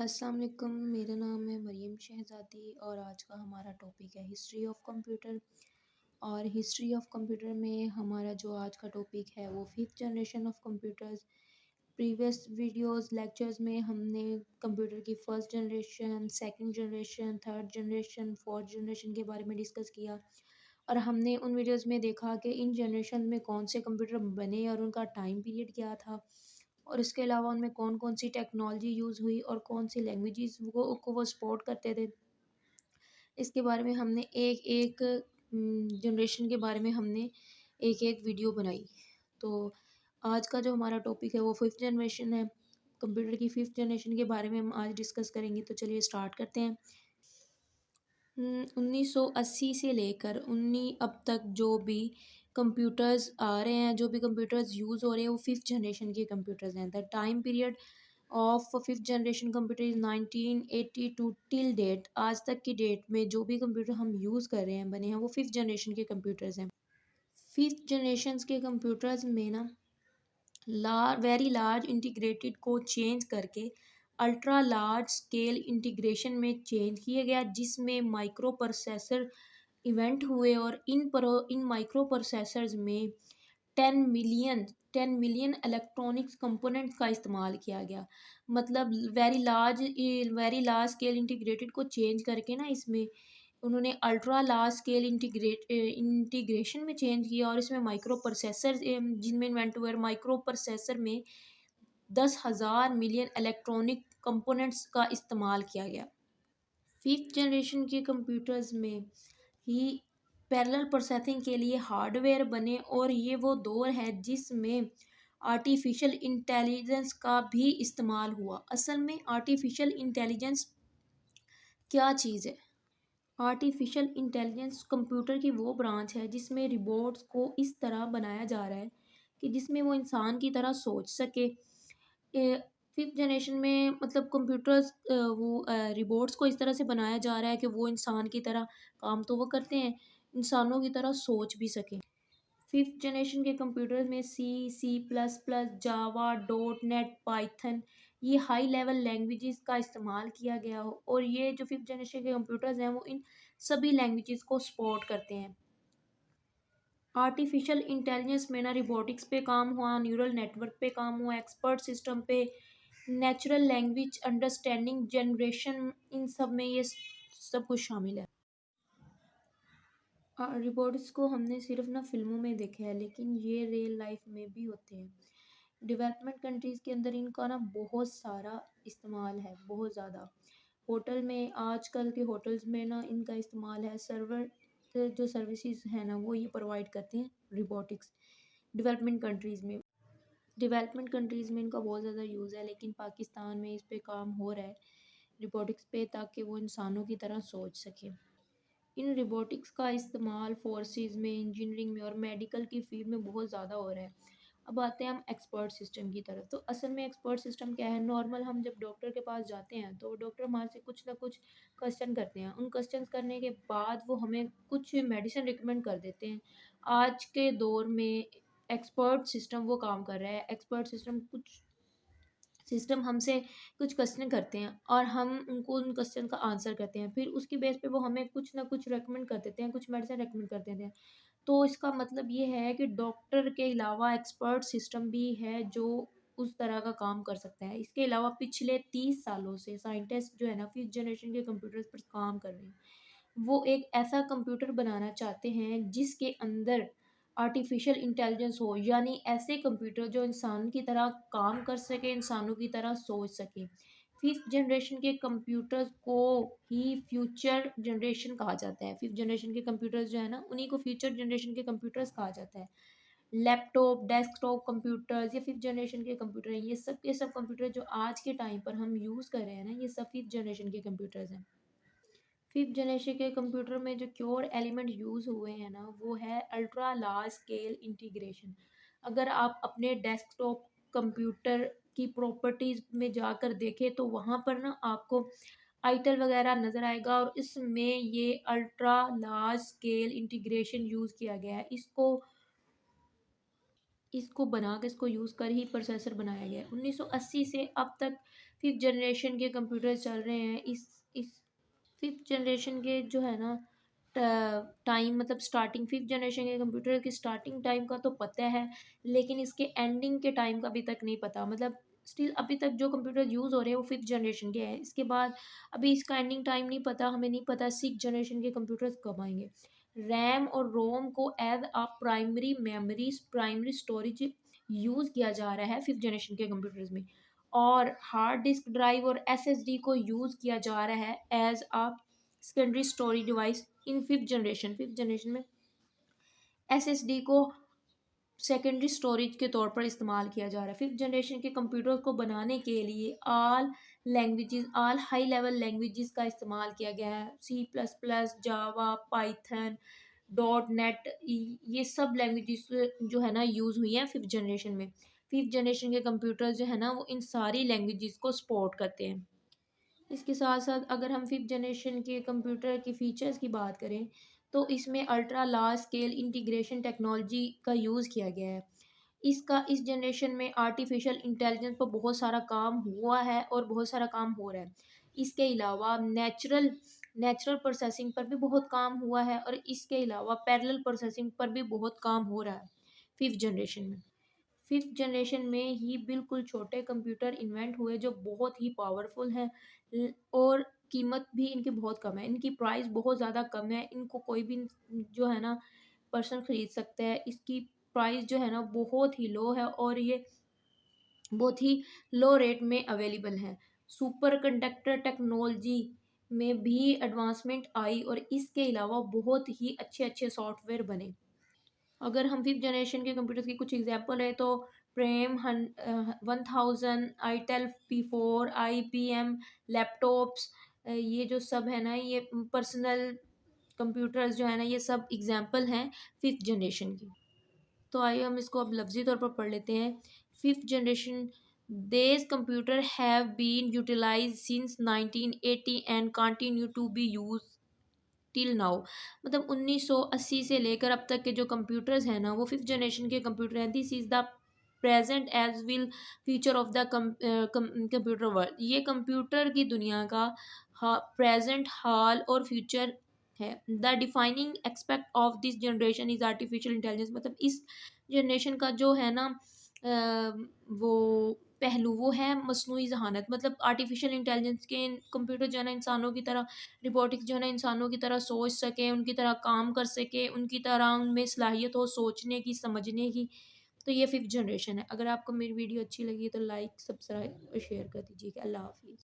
अस्सलाम वालेकुम। मेरा नाम है मरीम शहज़ादी और आज का हमारा टॉपिक है हिस्ट्री ऑफ कंप्यूटर। और हिस्ट्री ऑफ कंप्यूटर में हमारा जो आज का टॉपिक है वो fifth generation of computers. Previous videos lectures में हमने कंप्यूटर की first generation, second generation, third generation, fourth generation के बारे में डिस्कस किया। और हमने उन वीडियोस में देखा कि इन जनरेशन में कौन से कंप्यूटर बने और उनका टाइम पीरियड क्या था, और इसके अलावा उनमें कौन कौन सी टेक्नोलॉजी यूज़ हुई और कौन सी लैंग्वेजेस वो सपोर्ट करते थे। इसके बारे में हमने एक एक जनरेशन के बारे में हमने एक एक वीडियो बनाई। तो आज का जो हमारा टॉपिक है वो फिफ्थ जनरेशन है। कंप्यूटर की फिफ्थ जनरेशन के बारे में हम आज डिस्कस करेंगे, तो चलिए स्टार्ट करते हैं। 1980 से लेकर अब तक जो भी कंप्यूटर्स आ रहे हैं, जो भी कंप्यूटर्स यूज़ हो रहे हैं, वो फिफ्थ जनरेशन के कंप्यूटर्स हैं। The time period of fifth generation computer is 1982 till date. आज तक की डेट में जो भी कंप्यूटर हम यूज़ कर रहे हैं, बने हैं, वो फिफ्थ जनरेशन के कंप्यूटर्स हैं। फिफ्थ जनरेशन के कंप्यूटर्स में ना वेरी लार्ज इंटीग्रेटेड को चेंज करके अल्ट्रा लार्ज स्केल इंटीग्रेशन में चेंज किया गया, जिसमें माइक्रो प्रोसेसर इवेंट हुए। और इन माइक्रो प्रोसेसर्स में 10 मिलियन इलेक्ट्रॉनिक्स कंपोनेंट्स का इस्तेमाल किया गया। मतलब वेरी लार्ज स्केल इंटीग्रेटेड को चेंज करके ना इसमें उन्होंने अल्ट्रा लार्ज स्केल इंटीग्रेशन में चेंज किया। और इसमें माइक्रो प्रोसेसर जिनमें इन्वेंट हुए, माइक्रो प्रोसेसर में 10,000 मिलियन इलेक्ट्रॉनिक कंपोनेंट्स का इस्तेमाल किया गया। फिफ्थ जनरेशन के कंप्यूटर्स में ही पैरेलल प्रोसेसिंग के लिए हार्डवेयर बने, और ये वो दौर है जिसमें आर्टिफिशियल इंटेलिजेंस का भी इस्तेमाल हुआ। असल में आर्टिफिशियल इंटेलिजेंस क्या चीज़ है? आर्टिफिशियल इंटेलिजेंस कंप्यूटर की वो ब्रांच है जिसमें रिबोट्स को इस तरह बनाया जा रहा है कि जिसमें वो इंसान की तरह सोच सके। फिफ्थ जनरेशन में मतलब कंप्यूटर्स वो रिबोट्स को इस तरह से बनाया जा रहा है कि वो इंसान की तरह काम तो वो करते हैं, इंसानों की तरह सोच भी सकें। फिफ्थ जनरेशन के कंप्यूटर्स में C++, जावा, डॉट नेट, पाइथन, ये हाई लेवल लैंग्वेजेस का इस्तेमाल किया गया हो। और ये जो फिफ्थ जनरेशन के कंप्यूटर्स हैं वो इन सभी लैंग्वेजेस को सपोर्ट करते हैं। आर्टिफिशियल इंटेलिजेंस में ना रोबोटिक्स पे काम हुआ, न्यूरल नेटवर्क पे काम हुआ, एक्सपर्ट सिस्टम पे, नेचुरल लैंग्वेज अंडरस्टैंडिंग जनरेशन, इन सब में ये सब कुछ शामिल है। रोबोट्स को हमने सिर्फ ना फिल्मों में देखा है, लेकिन ये रियल लाइफ में भी होते हैं। डेवलपमेंट कंट्रीज़ के अंदर इनका ना बहुत सारा इस्तेमाल है, बहुत ज़्यादा। होटल में, आजकल के होटल्स में ना इनका इस्तेमाल है। जो सर्विसेज है ना वो ये प्रोवाइड करते हैं रोबोटिक्स। डेवलपमेंट कंट्रीज़ में डेवलपमेंट कंट्रीज़ में इनका बहुत ज़्यादा यूज़ है, लेकिन पाकिस्तान में इस पे काम हो रहा है रोबोटिक्स पे, ताकि वो इंसानों की तरह सोच सके। इन रोबोटिक्स का इस्तेमाल फोर्सेस में, इंजीनियरिंग में और मेडिकल की फील्ड में बहुत ज़्यादा हो रहा है। अब आते हैं हम एक्सपर्ट सिस्टम की तरफ। तो असल में एक्सपर्ट सिस्टम क्या है? नॉर्मल हम जब डॉक्टर के पास जाते हैं तो डॉक्टर हमारे से कुछ ना कुछ क्वेश्चन करते हैं। उन क्वेश्चंस करने के बाद वो हमें कुछ मेडिसिन रिकमेंड कर देते हैं। आज के दौर में एक्सपर्ट सिस्टम वो काम कर रहा है। एक्सपर्ट सिस्टम हमसे कुछ क्वेश्चन करते हैं और हम उनको उन क्वेश्चन का आंसर करते हैं, फिर उसकी बेस पे वो हमें कुछ ना कुछ रेकमेंड कर देते हैं, कुछ मेडिसिन रेकमेंड कर देते हैं। तो इसका मतलब ये है कि डॉक्टर के अलावा एक्सपर्ट सिस्टम भी है जो उस तरह का काम कर सकता है। इसके अलावा पिछले 30 सालों से साइंटिस्ट जो है ना फिफ्थ जनरेशन के कंप्यूटर्स पर काम कर रहे हैं। वो एक ऐसा कंप्यूटर बनाना चाहते हैं जिसके अंदर आर्टिफिशियल इंटेलिजेंस हो, यानी ऐसे कंप्यूटर जो इंसान की तरह काम कर सके, इंसानों की तरह सोच सके। फिफ्थ जनरेशन के कंप्यूटर्स को ही फ्यूचर जनरेशन कहा जाता है। फिफ्थ जनरेशन के कंप्यूटर्स जो है ना उन्हीं को फ्यूचर जनरेशन के कंप्यूटर्स कहा जाता है। लैपटॉप, डेस्कटॉप कंप्यूटर्स, ये फिफ्थ जनरेशन के कंप्यूटर हैं। ये सब कंप्यूटर जो आज के टाइम पर हम यूज़ कर रहे हैं ना, ये सब फिफ्थ जनरेशन के कंप्यूटर्स हैं। फिफ्थ जनरेशन के कंप्यूटर में जो कोर एलिमेंट यूज़ हुए हैं ना वो है अल्ट्रा लार्ज स्केल इंटीग्रेशन। अगर आप अपने डेस्कटॉप कंप्यूटर की प्रॉपर्टीज़ में जाकर देखें तो वहाँ पर ना आपको आईटेल वगैरह नज़र आएगा, और इसमें ये ultra large scale integration use किया गया है। इसको इसको बना के इसको यूज़ कर ही प्रोसेसर बनाया गया है। 1980 से अब तक 5th जनरेशन के कंप्यूटर चल रहे हैं। इस 5th जनरेशन के जो है ना टाइम, मतलब स्टार्टिंग 5th जनरेशन के कंप्यूटर की स्टार्टिंग टाइम का तो पता है, लेकिन इसके एंडिंग के टाइम का अभी तक नहीं पता। मतलब स्टिल अभी तक जो कंप्यूटर यूज़ हो रहे हैं वो 5th जनरेशन के हैं। इसके बाद अभी इसका एंडिंग टाइम नहीं पता, हमें नहीं पता 6th जनरेशन के कंप्यूटर्स कब आएंगे। रैम और रोम को as a primary memories, primary storage use किया जा रहा है 5th जनरेशन के कंप्यूटर्स में। और हार्ड डिस्क ड्राइव और एसएसडी को यूज़ किया जा रहा है as a secondary storage device in 5th generation. 5th generation में एसएसडी को सेकेंडरी स्टोरेज के तौर पर इस्तेमाल किया जा रहा है। 5th जनरेशन के कंप्यूटर को बनाने के लिए ऑल हाई लेवल लैंग्वेजेस का इस्तेमाल किया गया है। C++, जावा, पाइथन, डॉट नेट, ये सब लैंग्वेजेस जो है ना यूज़ हुई हैं 5th जनरेशन में। 5th जनरेशन के कंप्यूटर जो है ना वो इन सारी लैंग्वेजेस को सपोर्ट करते हैं। इसके साथ साथ अगर हम 5th जनरेशन के कंप्यूटर के फीचर्स की बात करें, तो इसमें ultra large scale integration technology का यूज़ किया गया है। इसका इस जनरेशन में आर्टिफिशियल इंटेलिजेंस पर बहुत सारा काम हुआ है और बहुत सारा काम हो रहा है। इसके अलावा नेचुरल प्रोसेसिंग पर भी बहुत काम हुआ है, और इसके अलावा पैरेलल प्रोसेसिंग पर भी बहुत काम हो रहा है 5th जनरेशन में। 5th जनरेशन में ही बिल्कुल छोटे कंप्यूटर इन्वेंट हुए जो बहुत ही पावरफुल हैं, और कीमत भी इनकी बहुत कम है। इनकी प्राइस बहुत ज़्यादा कम है, इनको कोई भी जो है ना पर्सन ख़रीद सकता है। इसकी प्राइस जो है ना बहुत ही लो है, और ये बहुत ही लो रेट में अवेलेबल है। सुपर कंडक्टर टेक्नोलॉजी में भी एडवांसमेंट आई, और इसके अलावा बहुत ही अच्छे अच्छे सॉफ्टवेयर बने। अगर हम 5th जनरेशन के कंप्यूटर्स की कुछ एग्जांपल है, तो प्रेम 1000, ITEL P4, IBM लैपटॉप्स, ये जो सब है ना, ये पर्सनल कंप्यूटर्स जो है ना, ये सब एग्जांपल हैं 5th जनरेशन की। तो आइए हम इसको अब लफ्जी तौर पर पढ़ लेते हैं। 5th generation, these computer have been utilized since 1980 and continue to be used till now. मतलब 1980 से लेकर अब तक के जो कंप्यूटर्स हैं ना, वो 5th जनरेशन के कंप्यूटर हैं। This is the present as well future of the computer world. ये कंप्यूटर की दुनिया का प्रेजेंट, हाल और फ्यूचर है। The defining expect of this generation is artificial intelligence. मतलब इस जनरेशन का जो है ना वो पहलू, वो है मसनूई जहानत। मतलब आर्टिफिशियल इंटेलिजेंस के कंप्यूटर जो है ना इंसानों की तरह, रोबोटिक्स जो है ना इंसानों की तरह सोच सके, उनकी तरह काम कर सके, उनकी तरह उनमें सलाहियत हो सोचने की, समझने की। तो ये 5th जनरेशन है। अगर आपको मेरी वीडियो अच्छी लगी तो लाइक, सब्सक्राइब और शेयर कर दीजिएगा। अल्लाह हाफिज़।